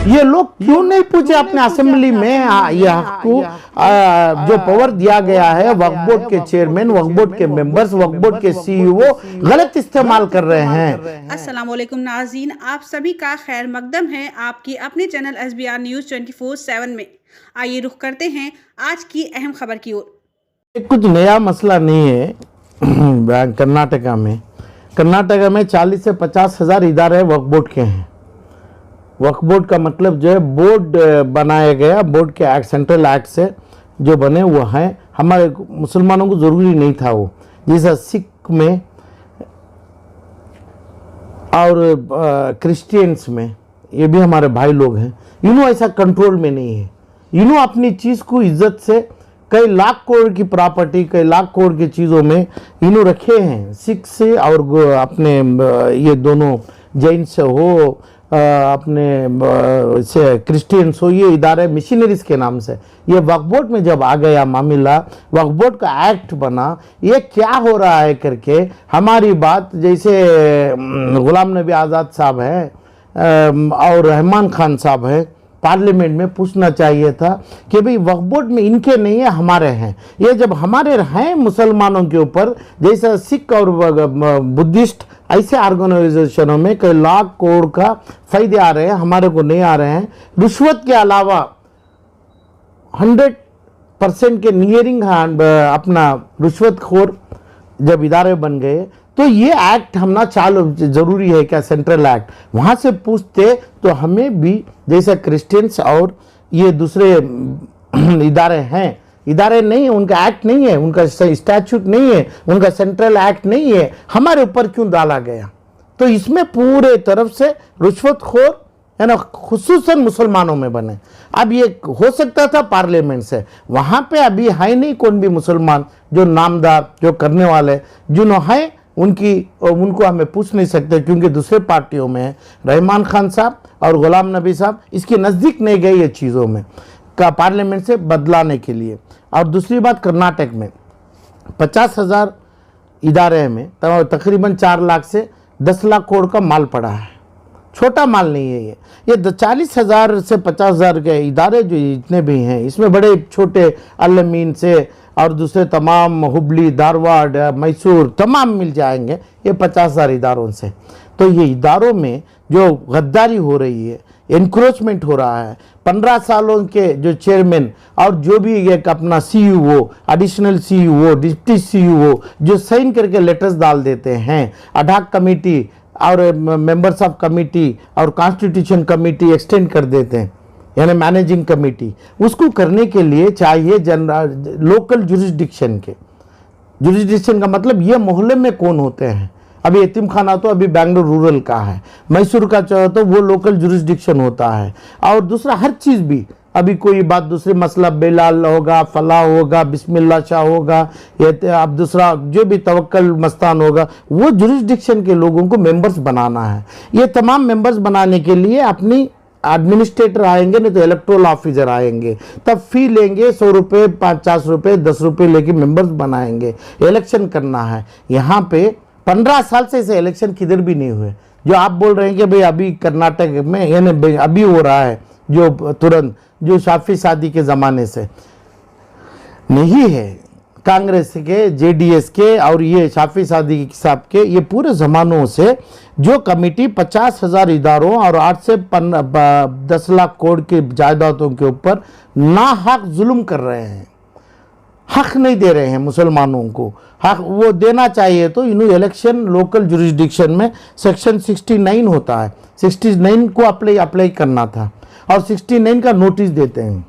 ये लोग क्यों नहीं पूछे अपने असेंबली में ये हक को जो पावर दिया गया है वक्फ बोर्ड के चेयरमैन, वक्फ बोर्ड के मेंबर्स, वक्फ बोर्ड के सीईओ गलत इस्तेमाल कर रहे हैं। अस्सलाम वालेकुम नाज़रीन, आप सभी का खैर मकदम है आपकी अपने चैनल SBR न्यूज़ 24/7 में। आइए रुख करते हैं आज की अहम खबर की ओर। कुछ नया मसला नहीं है। कर्नाटका में 40 से 50 हज़ार इदारे वक्फ बोर्ड के हैं। वक्फ बोर्ड का मतलब जो है बोर्ड बनाया गया, बोर्ड के एक्ट, सेंट्रल एक्ट से जो बने वो हैं। हमारे मुसलमानों को ज़रूरी नहीं था वो, जैसा सिख में और क्रिश्चियंस में, ये भी हमारे भाई लोग हैं। यूनो ऐसा कंट्रोल में नहीं है। यूनो अपनी चीज़ को इज्जत से कई लाख करोड़ की प्रॉपर्टी, कई लाख करोड़ की चीज़ों में यूनो रखे हैं। सिख से और अपने ये दोनों जैन से हो, अपने से क्रिश्चियंस हो, ये इदारे मिशनरीज के नाम से। ये वक्फ बोर्ड में जब आ गया मामला, वक्फ बोर्ड का एक्ट बना, ये क्या हो रहा है करके हमारी बात, जैसे गुलाम नबी आज़ाद साहब है और रहमान खान साहब है, पार्लियामेंट में पूछना चाहिए था कि भाई वक्फ बोर्ड में इनके नहीं है, हमारे हैं। ये जब हमारे हैं मुसलमानों के ऊपर, जैसा सिख और बुद्धिस्ट ऐसे ऑर्गेनाइजेशनों में कई लाख करोड़ का फायदे आ रहे हैं, हमारे को नहीं आ रहे हैं। रिश्वत के अलावा 100% के नियरिंग अपना रिश्वतखोर जब इदारे बन गए, तो ये एक्ट हमना चालू जरूरी है क्या, सेंट्रल एक्ट वहाँ से पूछते तो हमें भी जैसे क्रिश्चियंस और ये दूसरे इदारे हैं, इदारे नहीं है, उनका एक्ट नहीं है, उनका स्टैच्यूट नहीं है, उनका सेंट्रल एक्ट नहीं है, हमारे ऊपर क्यों डाला गया? तो इसमें पूरे तरफ से रिश्वतखोर है ना, खुसूसन मुसलमानों में बने। अब ये हो सकता था पार्लियामेंट से, वहाँ पे अभी है नहीं कोई भी मुसलमान जो नामदार, जो करने वाले जिन्हों है उनको हमें पूछ नहीं सकते, क्योंकि दूसरे पार्टियों में है। रहमान खान साहब और गुलाम नबी साहब इसके नज़दीक नहीं गए ये चीज़ों में का पार्लियामेंट से बदलाने के लिए। और दूसरी बात, कर्नाटक में 50,000 इदारे में तकरीबन 4 लाख से 10 लाख करोड़ का माल पड़ा है। छोटा माल नहीं है ये 40,000 से 50,000 के इदारे जो इतने भी हैं, इसमें बड़े छोटे अलमीन से और दूसरे तमाम हुबली, धारवाड़, मैसूर तमाम मिल जाएंगे ये 50,000 इदारों से। तो ये इदारों में जो गद्दारी हो रही है, एनक्रोचमेंट हो रहा है, 15 सालों के जो चेयरमैन और जो भी एक अपना CEO, additional CEO, deputy CEO जो साइन करके लेटर्स डाल देते हैं, अडाक कमेटी और मेंबर्स ऑफ कमेटी और कॉन्स्टिट्यूशन कमेटी एक्सटेंड कर देते हैं, यानी मैनेजिंग कमेटी, उसको करने के लिए चाहिए लोकल जुरिस्डिक्शन के। जुरिस्डिक्शन का मतलब ये मोहल्ले में कौन होते हैं। अभी यतीम खाना तो अभी बेंगलुरु रूरल का है, मैसूर का चाहे तो वो लोकल जुरिस्डिक्शन होता है। और दूसरा हर चीज़ भी, अभी कोई बात दूसरी मसला बेलाल होगा, फला होगा, बिस्मिल्लाह शाह होगा, अब दूसरा जो भी तवक्कल मस्तान होगा, वो जुरिस्डिक्शन के लोगों को मेंबर्स बनाना है। ये तमाम मेंबर्स बनाने के लिए अपनी एडमिनिस्ट्रेटर आएंगे, नहीं तो इलेक्टोरल ऑफिसर आएंगे, तब फी लेंगे 100 रुपये, 50 रुपये, 10 रुपये लेके मेंबर्स बनाएंगे। इलेक्शन करना है। यहाँ पे 15 साल से इसे इलेक्शन किधर भी नहीं हुए। जो आप बोल रहे हैं कि भाई अभी कर्नाटक में यानी अभी हो रहा है, जो तुरंत जो शाफी सादी के ज़माने से नहीं है, कांग्रेस के, जेडीएस के और ये शाफी सादी साहब के, ये पूरे ज़मानों से जो कमेटी 50,000 इदारों और 8 से 10 लाख करोड़ की जायदादों के ऊपर नाहक जुल्म कर रहे हैं, हक नहीं दे रहे हैं मुसलमानों को। हक वो देना चाहिए तो इन्हों इलेक्शन लोकल जुरिस्डिक्शन में सेक्शन 69 होता है, 69 को अप्लाई करना था और 69 का नोटिस देते हैं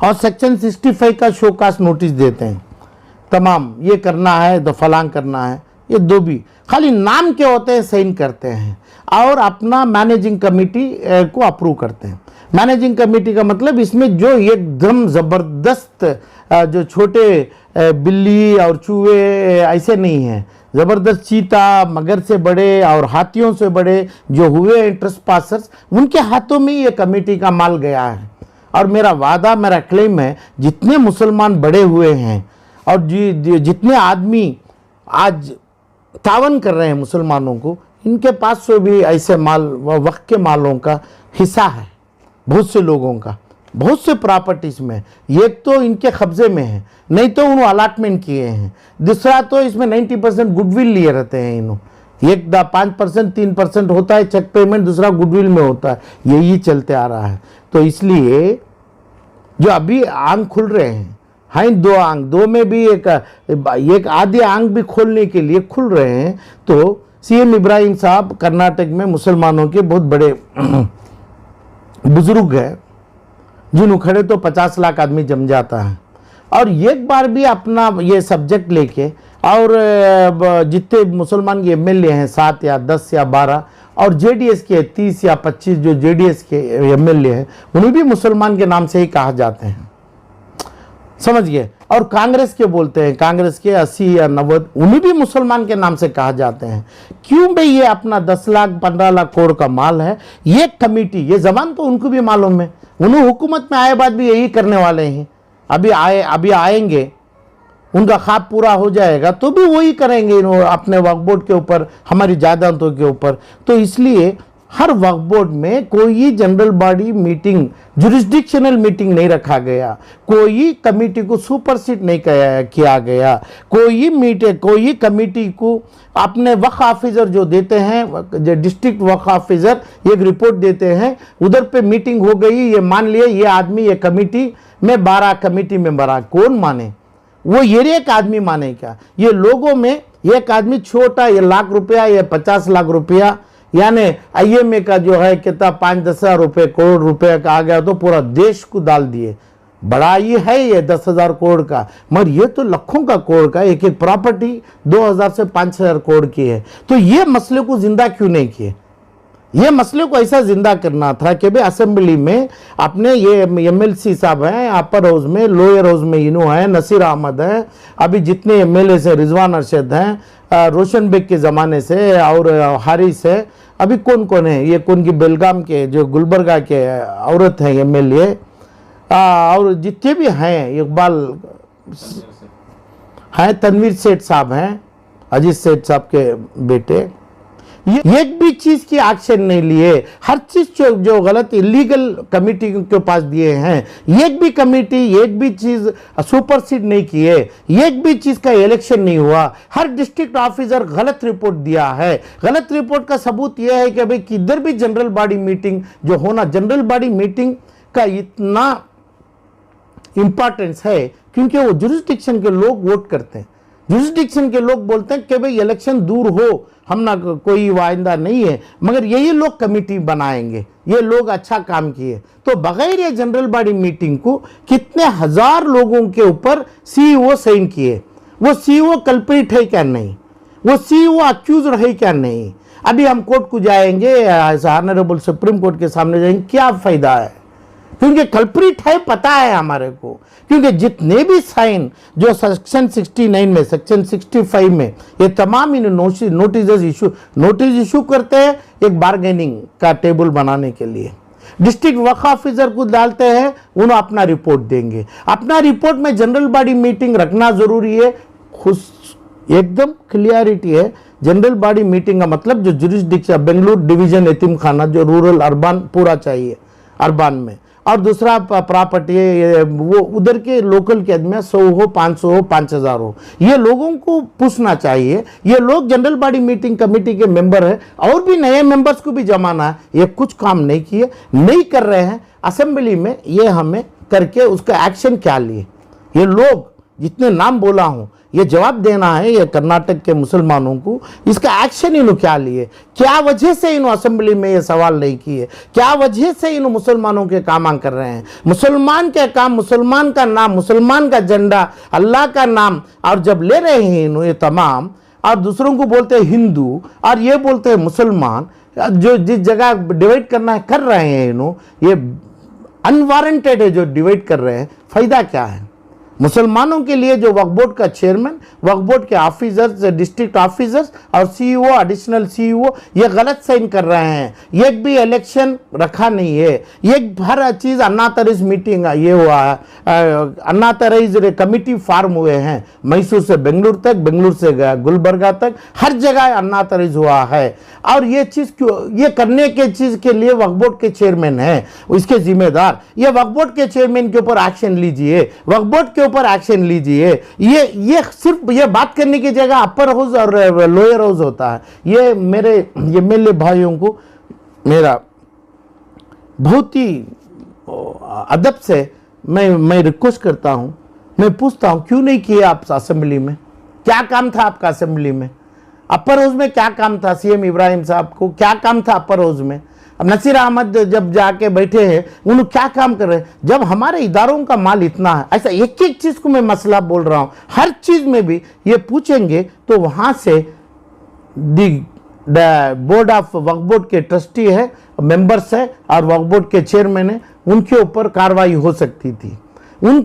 और सेक्शन 65 का शोकास नोटिस देते हैं। तमाम ये करना है तो फलांग करना है, ये दो भी खाली नाम के होते हैं, साइन करते हैं और अपना मैनेजिंग कमेटी को अप्रूव करते हैं। मैनेजिंग कमेटी का मतलब इसमें जो एकदम ज़बरदस्त जो छोटे बिल्ली और चूहे ऐसे नहीं हैं, ज़बरदस्त चीता, मगर से बड़े और हाथियों से बड़े जो हुए हैं ट्रेसपासर्स, उनके हाथों में ये कमेटी का माल गया है। और मेरा वादा, मेरा क्लेम है, जितने मुसलमान बड़े हुए हैं और जितने आदमी आज तावन कर रहे हैं मुसलमानों को, इनके पास से भी ऐसे माल वक्त के मालों का हिस्सा है। बहुत से लोगों का, बहुत से प्रॉपर्टीज में। एक तो इनके कब्जे में है, नहीं तो उन्होंने अलाटमेंट किए हैं। दूसरा तो इसमें 90% गुडविल लिए रहते हैं इन्होंने। एक 5% 3% होता है चेक पेमेंट, दूसरा गुडविल में होता है। यही चलते आ रहा है। तो इसलिए जो अभी आंख खुल रहे हैं, हाँ, दो आंख, दो में भी एक आधे आंख भी खोलने के लिए खुल रहे हैं। तो सीएम इब्राहिम साहब कर्नाटक में मुसलमानों के बहुत बड़े बुजुर्ग हैं, जिन खड़े तो 50 लाख आदमी जम जाता है। और एक बार भी अपना ये सब्जेक्ट लेके, और जितने मुसलमान के एमएलए हैं 7 या 10 या 12, और जेडीएस के 30 या 25 जो जेडीएस के एमएलए हैं, उन्हें भी मुसलमान के नाम से ही कहा जाते हैं, समझ गए। और कांग्रेस के बोलते हैं, कांग्रेस के 80 या 90, उन्हें भी मुसलमान के नाम से कहा जाते हैं। क्यों भाई? ये अपना 10 लाख 15 लाख करोड़ का माल है। ये कमेटी, ये जबान तो उनको भी मालूम है, उन्हें हुकूमत में आए बाद भी यही करने वाले हैं। अभी आएंगे, उनका ख्वाब पूरा हो जाएगा तो भी वही करेंगे अपने वक्फ बोर्ड के ऊपर, हमारी जायदादों के ऊपर। तो इसलिए हर वक्फ बोर्ड में कोई general body meeting, jurisdictional meeting नहीं रखा गया, कोई कमेटी को सुपरसीड नहीं किया गया, कोई कमेटी को अपने वक्फ ऑफिसर जो देते हैं, जो डिस्ट्रिक्ट वक्फ ऑफिसर एक रिपोर्ट देते हैं, उधर पे मीटिंग हो गई, ये मान लिया ये आदमी ये कमेटी में 12 कमेटी मेंबर आ, कौन माने? वो ये एक आदमी माने क्या? ये लोगों में एक आदमी छोटा, ये लाख रुपया या 50 लाख रुपया, यानी आईएमए का जो है कितना 5-10 हजार रुपये, करोड़ रुपए का आ गया तो पूरा देश को डाल दिए। बड़ा ये है ये 10,000 करोड़ का, मगर ये तो लाखों का करोड़ का, एक एक प्रॉपर्टी 2,000 से 5,000 करोड़ की है। तो ये मसले को जिंदा क्यों नहीं किए? ये मसले को ऐसा जिंदा करना था कि भाई असेंबली में अपने ये एमएलसी साहब हैं, अपर हाउस में, लोअर हाउस में इनो है, नसीर अहमद है, अभी जितने एमएलए से रिजवान अरशद हैं, रोशन बेग के ज़माने से, और हारिस है, अभी कौन कौन है, ये कौन की बेलगाम के जो गुलबर्गा के औरत हैं एमएलए, और जितने भी हैं, इकबाल हैं, तनवीर सेठ साहब हैं, अजीत सेठ साहब के बेटे, ये एक भी चीज की एक्शन नहीं लिए। हर चीज जो गलत इलीगल कमेटी के पास दिए हैं, एक भी कमेटी एक भी चीज सुपरसीड नहीं किए, एक भी चीज का इलेक्शन नहीं हुआ। हर डिस्ट्रिक्ट ऑफिसर गलत रिपोर्ट दिया है। गलत रिपोर्ट का सबूत यह है कि भाई किधर भी जनरल बॉडी मीटिंग जो होना, जनरल बॉडी मीटिंग का इतना इंपॉर्टेंस है क्योंकि वो जुरिस्डिक्शन के लोग वोट करते हैं। जुरिस्डिक्शन के लोग बोलते हैं कि भाई इलेक्शन दूर हो, हम ना कोई वायदा नहीं है, मगर यही लोग कमेटी बनाएंगे, ये लोग अच्छा काम किए। तो बगैर ये जनरल बॉडी मीटिंग को कितने हजार लोगों के ऊपर सीईओ साइन किए। वो सीईओ कल्प्रिट है क्या? नहीं। वो सीईओ अक्यूज है क्या? नहीं। अभी हम कोर्ट को जाएंगे, ऑनरेबल सुप्रीम कोर्ट के सामने जाएंगे, क्या फायदा है? क्योंकि कल्प्रिट है, पता है हमारे को। क्योंकि जितने भी साइन जो सेक्शन 69 में, सेक्शन 65 में, ये तमाम इन नोटिस इशू करते हैं एक बार्गेनिंग का टेबल बनाने के लिए। डिस्ट्रिक्ट वक्फ ऑफिसर को डालते हैं, उन्हें अपना रिपोर्ट देंगे। अपना रिपोर्ट में जनरल बॉडी मीटिंग रखना जरूरी है। खुश एकदम क्लियरिटी है। जनरल बॉडी मीटिंग का मतलब जो जुरिस्डिक्शन, बेंगलुरु डिवीजन यतीम खाना जो रूरल अर्बन पूरा चाहिए अर्बन में, और दूसरा प्रॉपर्टी वो उधर के लोकल के आदमी 100 हो, 500 हो, 5,000 हो, ये लोगों को पूछना चाहिए। ये लोग जनरल बॉडी मीटिंग कमेटी के मेंबर है, और भी नए मेंबर्स को भी जमाना है। ये कुछ काम नहीं किए, नहीं कर रहे हैं। असेंबली में ये हमें करके उसका एक्शन क्या लिए? ये लोग जितने नाम बोला हूं, ये जवाब देना है ये कर्नाटक के मुसलमानों को, इसका एक्शन इन्होंने क्या लिए? क्या वजह से इन्होंने असेंबली में ये सवाल नहीं किए? क्या वजह से इन्होंने मुसलमानों के काम कर रहे हैं? मुसलमान के काम, मुसलमान का नाम, मुसलमान का झंडा, अल्लाह का नाम, और जब ले रहे हैं इन्होंने तमाम, और दूसरों को बोलते हैं हिंदू और ये बोलते हैं मुसलमान, जो जिस जगह डिवाइड करना है कर रहे हैं इन्होंने, ये अनवारंटेड है जो डिवाइड कर रहे हैं। फायदा क्या है? मुसलमानों के लिए जो वक्फ बोर्ड का चेयरमैन, वक्फ बोर्ड के ऑफिसर्स, डिस्ट्रिक्ट ऑफिसर्स और सीईओ, एडिशनल सीईओ ये गलत साइन कर रहे हैं। एक भी इलेक्शन रखा नहीं है, एक हर चीज अनऑथराइज्ड मीटिंग ये हुआ है, अनऑथराइज्ड कमिटी फॉर्म हुए हैं, मैसूर से बेंगलुरु तक, बेंगलुरु से गुलबर्गा तक, हर जगह अनऑथराइज हुआ है। और ये चीज क्यों, ये करने के चीज के लिए वक्फ बोर्ड के चेयरमैन है इसके जिम्मेदार। ये वक्फ बोर्ड के चेयरमैन के ऊपर एक्शन लीजिए, वक्फ बोर्ड के ऊपर एक्शन लीजिए। ये सिर्फ ये बात करने की जगह अपर हाउस और लोअर हाउस होता है। ये मेरे एमएलए भाइयों को मेरा बहुत ही अदब से मैं रिक्वेस्ट करता हूं, मैं पूछता हूं क्यों नहीं किए आप असेंबली में? क्या काम था आपका असेंबली में? अपर हाउस में क्या काम था? सीएम इब्राहिम साहब को क्या काम था अपर हाउस में? अब नसीर अहमद जब जाके बैठे हैं उन्होंने क्या काम कर रहे हैं? जब हमारे इदारों का माल इतना है, ऐसा एक एक चीज को मैं मसला बोल रहा हूं, हर चीज में भी ये पूछेंगे तो वहां से बोर्ड ऑफ वक्फ बोर्ड के ट्रस्टी है, मेंबर्स है और वक्फ बोर्ड के चेयरमैन है, उनके ऊपर कार्रवाई हो सकती थी। उन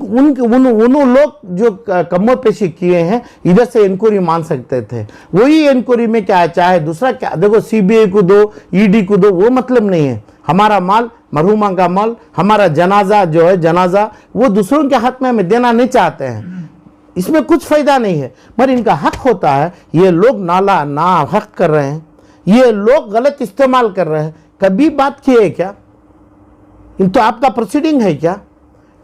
लोग जो कमर पेशी किए हैं इधर से इंक्वायरी मान सकते थे। वही इंक्वायरी में क्या है, चाहे दूसरा क्या, देखो सीबीआई को दो, ईडी को दो, वो मतलब नहीं है। हमारा माल, मरहुमा का माल, हमारा जनाजा जो है, जनाजा वो दूसरों के हाथ में हमें देना नहीं चाहते हैं, इसमें कुछ फायदा नहीं है, मगर इनका हक होता है। ये लोग ना हक कर रहे हैं, ये लोग गलत इस्तेमाल कर रहे हैं। कभी बात की है क्या? इन तो आपका प्रोसीडिंग है क्या?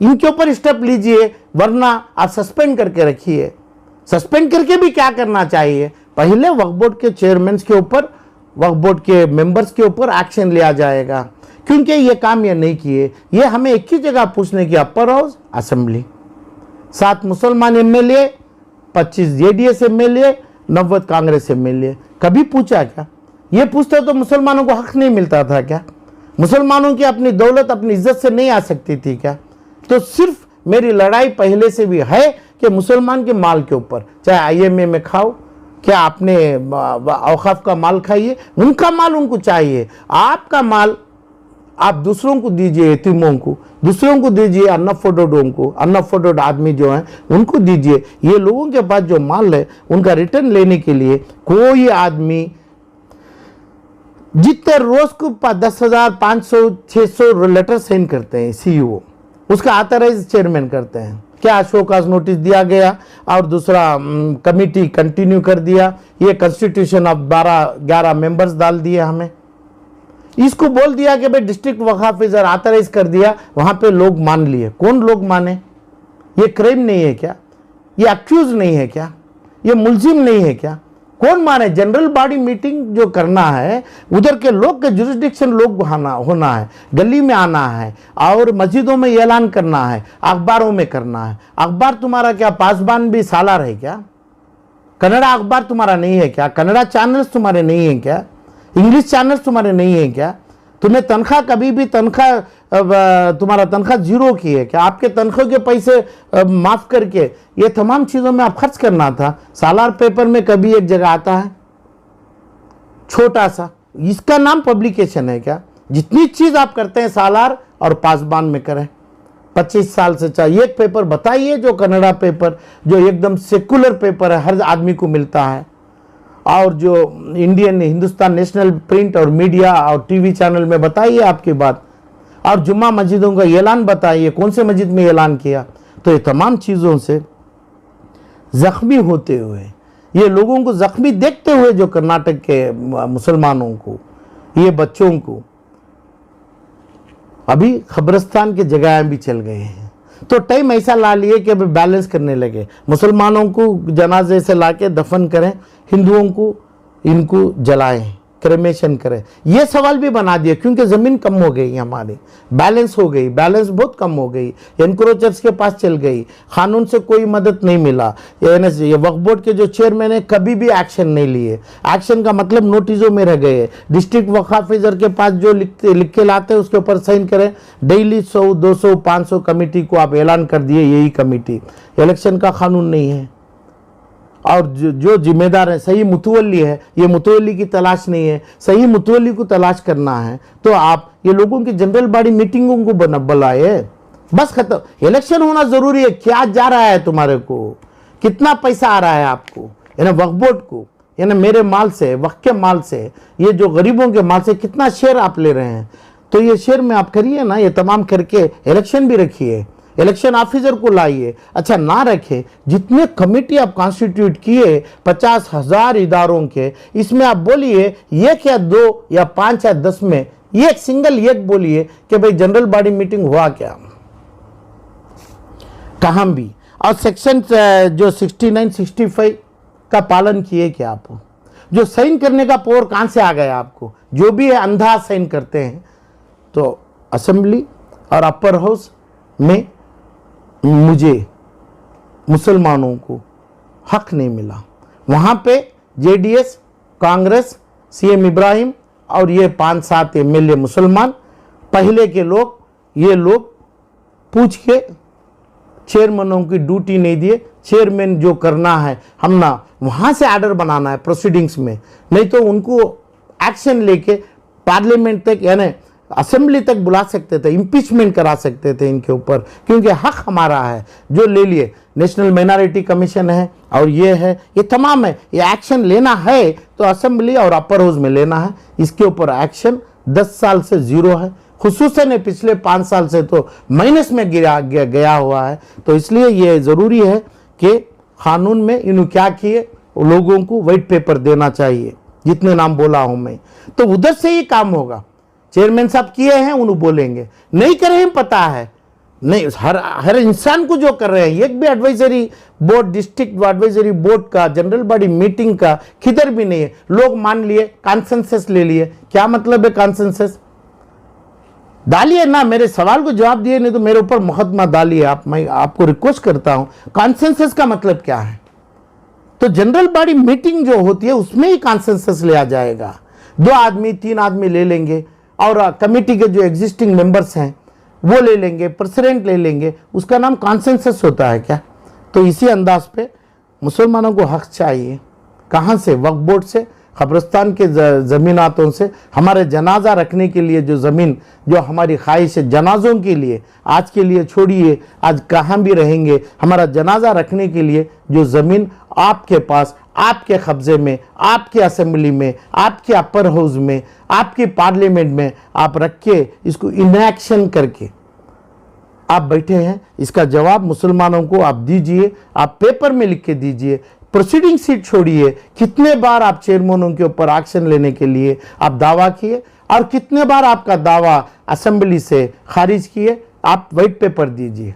इनके ऊपर स्टेप लीजिए, वरना आप सस्पेंड करके रखिए। सस्पेंड करके भी क्या करना चाहिए, पहले वक्फ बोर्ड के चेयरमैन के ऊपर, वक्फ बोर्ड के मेंबर्स के ऊपर एक्शन लिया जाएगा, क्योंकि ये काम ये नहीं किए। ये हमें एक ही जगह पूछने की, अपर हाउस, असेंबली। 7 मुसलमान MLA, 25 JDS MLA, 90 Congress MLA. कभी पूछा क्या? ये पूछते तो मुसलमानों को हक नहीं मिलता था क्या? मुसलमानों की अपनी दौलत, अपनी इज्जत से नहीं आ सकती थी क्या? तो सिर्फ मेरी लड़ाई पहले से भी है कि मुसलमान के माल के ऊपर, चाहे आईएमए में खाओ, क्या आपने औकाफ का माल खाइए, उनका माल उनको चाहिए। आपका माल आप दूसरों को दीजिए, यतीमों को, दूसरों को दीजिए, अनअफोर्डेड को, अनअफोर्डेड आदमी जो हैं उनको दीजिए। ये लोगों के पास जो माल है उनका रिटर्न लेने के लिए कोई आदमी जितने रोज को 10,000, 500, 600 लेटर साइन करते हैं सीईओ, उसका ऑथराइज चेयरमैन करते हैं। क्या शोकाज नोटिस दिया गया और दूसरा कमिटी कंटिन्यू कर दिया। ये कॉन्स्टिट्यूशन ऑफ 12-11 मेंबर्स डाल दिए हमें। इसको बोल दिया कि भाई डिस्ट्रिक्ट वक्फ ऑफिसर ऑथराइज कर दिया, वहां पे लोग मान लिए। कौन लोग माने? ये क्राइम नहीं है क्या? ये अक्यूज नहीं है क्या? ये मुलजिम नहीं है क्या? कौन माने? जनरल बॉडी मीटिंग जो करना है, उधर के लोग के जुरिस्डिक्शन लोग होना है, गली में आना है और मस्जिदों में ऐलान करना है, अखबारों में करना है। अखबार तुम्हारा क्या पासबान भी सालार है क्या? कन्नड़ा अखबार तुम्हारा नहीं है क्या? कन्नड़ा चैनल्स तुम्हारे नहीं है क्या? इंग्लिश चैनल्स तुम्हारे नहीं है क्या? तुम्हें तनख्वाह कभी भी तुम्हारा तनख्वाह जीरो की है क्या? आपके तनख्वाह के पैसे माफ करके ये तमाम चीजों में आप खर्च करना था। सालार पेपर में कभी एक जगह आता है छोटा सा, इसका नाम पब्लिकेशन है क्या? जितनी चीज आप करते हैं सालार और पासबान में करें। 25 साल से चाहिए एक पेपर बताइए जो कन्नड़ा पेपर, जो एकदम सेकुलर पेपर है, हर आदमी को मिलता है, और जो इंडियन हिंदुस्तान नेशनल प्रिंट और मीडिया और टीवी चैनल में बताइए आपकी बात, और जुम्मा मस्जिदों का ऐलान बताइए, कौन से मस्जिद में ऐलान किया। तो ये तमाम चीज़ों से जख्मी होते हुए, ये लोगों को जख्मी देखते हुए, जो कर्नाटक के मुसलमानों को, ये बच्चों को अभी खबरस्तान के जगह भी चल गए हैं। तो टाइम ऐसा ला लिए कि अभी बैलेंस करने लगे, मुसलमानों को जनाजे से लाके दफन करें, हिंदुओं को इनको जलाएं, क्रेमेशन करें। ये सवाल भी बना दिया क्योंकि ज़मीन कम हो गई हमारी, बैलेंस हो गई, बैलेंस बहुत कम हो गई, एनक्रोचर्स के पास चल गई, कानून से कोई मदद नहीं मिला। ये वक्फ बोर्ड के जो चेयरमैन है कभी भी एक्शन नहीं लिए। एक्शन का मतलब नोटिसों में रह गए। डिस्ट्रिक्ट वक्फ ऑफिसर के पास जो लिख के लाते हैं उसके ऊपर साइन करें। डेली 100, 200, 500 कमेटी को आप ऐलान कर दिए, यही कमेटी। इलेक्शन का कानून नहीं है, और जो जिम्मेदार है, सही मुतवल्ली है, ये मुतवल्ली की तलाश नहीं है, सही मुतवल्ली को तलाश करना है तो आप ये लोगों की जनरल बॉडी मीटिंगों को बुलाए, बस खत्म। इलेक्शन होना जरूरी है, क्या जा रहा है तुम्हारे को? कितना पैसा आ रहा है आपको, यानी वक्फ बोर्ड को, यानी मेरे माल से, वक्फ के माल से, ये जो गरीबों के माल से कितना शेयर आप ले रहे हैं। तो ये शेयर में आप करिए ना, ये तमाम करके इलेक्शन भी रखिए, इलेक्शन ऑफिसर को लाइए। अच्छा ना रखे, जितने कमेटी आप कॉन्स्टिट्यूट किए 50,000 इदारों के, इसमें आप बोलिए एक या 2 या 5 या 10 में एक सिंगल एक बोलिए कि भाई जनरल बॉडी मीटिंग हुआ क्या, कहाँ भी। और सेक्शन जो 69, 65 का पालन किए क्या आप? जो साइन करने का पावर कहाँ से आ गया आपको? जो भी है अंधा साइन करते हैं। तो असेंबली और अपर हाउस में मुझे मुसलमानों को हक नहीं मिला। वहाँ पे जेडीएस, कांग्रेस, सीएम इब्राहिम और ये 5-7 एमएलए मुसलमान पहले के लोग, ये लोग पूछ के चेयरमैनों की ड्यूटी नहीं दिए। चेयरमैन जो करना है हम ना वहाँ से आर्डर बनाना है प्रोसीडिंग्स में, नहीं तो उनको एक्शन लेके पार्लियामेंट तक यानी असेंबली तक बुला सकते थे, इम्पीचमेंट करा सकते थे इनके ऊपर, क्योंकि हक हमारा है जो ले लिए। नेशनल माइनॉरिटी कमीशन है और ये है, ये तमाम है। ये एक्शन लेना है तो असेंबली और अपर हाउस में लेना है। इसके ऊपर एक्शन 10 साल से जीरो है, खुसूसन पिछले 5 साल से तो माइनस में गया हुआ है। तो इसलिए ये ज़रूरी है कि कानून में इन्होंने क्या किए, लोगों को वाइट पेपर देना चाहिए, जितने नाम बोला हूं मैं। तो उधर से ही काम होगा। चेयरमैन साहब किए हैं उन्हें बोलेंगे, नहीं कर रहे हैं पता है, नहीं हर इंसान को जो कर रहे हैं। एक भी advisory board, district advisory board का, जनरल बॉडी मीटिंग का किधर भी नहीं है। लोग मान लिए, कॉन्सेंसस ले लिए। क्या मतलब है कॉन्सेंसस? डालिए ना, मेरे सवाल को जवाब दिए, नहीं तो मेरे ऊपर मुकदमा डालिए आप। मैं आपको रिक्वेस्ट करता हूं, कॉन्सेंसस का मतलब क्या है? तो जनरल बॉडी मीटिंग जो होती है उसमें ही कॉन्सेंसस लिया जाएगा। 2 आदमी 3 आदमी ले लेंगे और कमेटी के जो एग्जिस्टिंग मेंबर्स हैं वो ले लेंगे, प्रेसिडेंट ले लेंगे, उसका नाम कॉन्सेंसस होता है क्या? तो इसी अंदाज पे मुसलमानों को हक चाहिए। कहाँ से? वक्फ बोर्ड से, कब्रिस्तान के ज़मीनातों से। हमारे जनाजा रखने के लिए जो ज़मीन, जो हमारी ख्वाहिश है जनाजों के लिए, आज के लिए छोड़िए, आज कहाँ भी रहेंगे, हमारा जनाजा रखने के लिए जो ज़मीन आपके पास, आपके कब्ज़े में, आपके असेंबली में, आपके अपर हाउस में, आपके पार्लियामेंट में आप रख के इसको इनएक्शन करके आप बैठे हैं, इसका जवाब मुसलमानों को आप दीजिए। आप पेपर में लिख के दीजिए। प्रोसीडिंग सीट छोड़िए, कितने बार आप चेयरमैनों के ऊपर एक्शन लेने के लिए आप दावा किए और कितने बार आपका दावा असेंबली से खारिज किए? आप वाइट पेपर दीजिए।